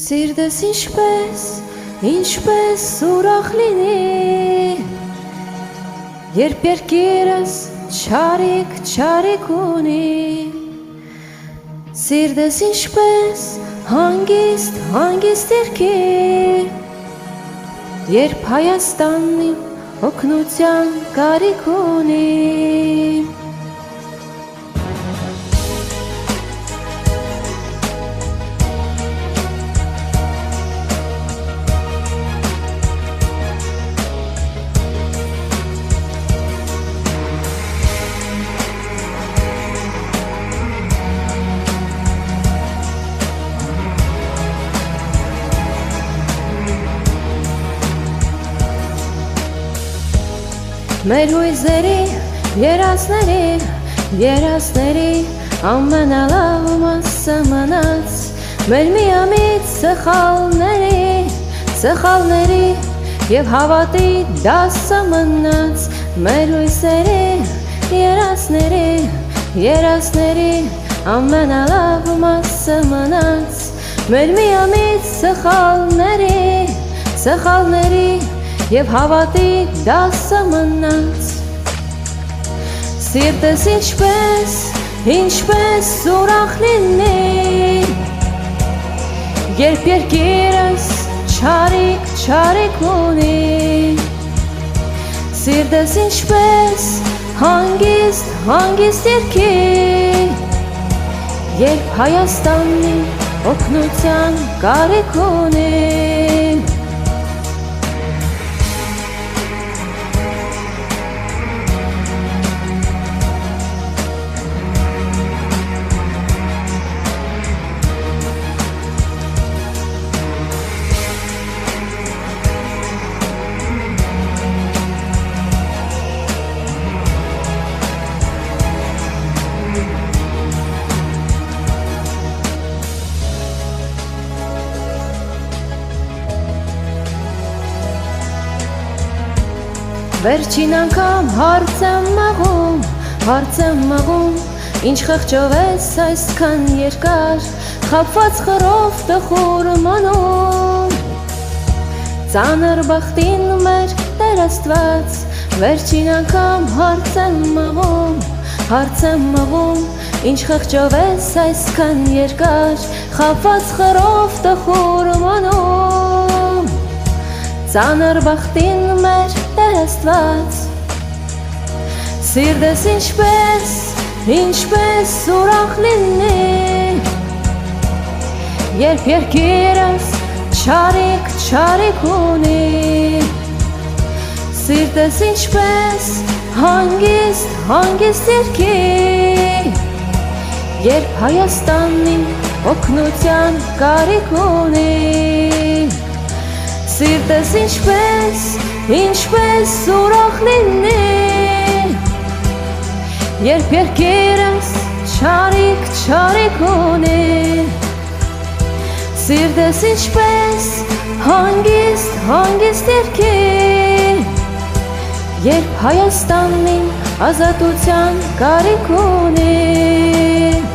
Սիրտս ինչպես ուրախ լինի, երբ երկիրս չարիք ունի, սիրտս ինչպես հանգիստ երգի, երբ Հայաստանն իմ օգնության կարիք ունի։ Մեր հույզերի երազների ամենալավ մասը մնաց, մեր միամիտ սխալների և հավատի դասը մնաց, մեր հույզերի երազների ամենալավ մասը մնաց, մեր միամիտ սխալների և հավատի դասը մնաց, սիրտս ինչպես ուրախ լինի, երբ երկիրս չարիք ունի, սիրտս ինչպես հանգիստ երգի, երբ Հայաստանն իմ օգնության կարիք ունի։ Վերջին անգամ հարց եմ մաղում, ինչ խղճով ես այսքան երկար, խաբված խռով տխուր մնում, ծանր բախտին մեր Տեր Աստված, վերջին անգամ հարց եմ մաղում, ինչ խղճով ես այսքան երկար, խաբված խռով տխուր մնում, ծանր բախտին մեր Տեր Աստված, սիրտս ինչպես ուրախ լինի, երբ երկիրս չարիք ունի, սիրտս ինչպես հանգիստ երգի, երբ Հայաստանն իմ օգնության կարիք ունի, սիրտս ինչպես ուրախ լինի, երբ երկիրս չարիք ունի, սիրտս ինչպես հանգիստ երգի, երբ Հայաստանն իմ ազատության կարիք ունի։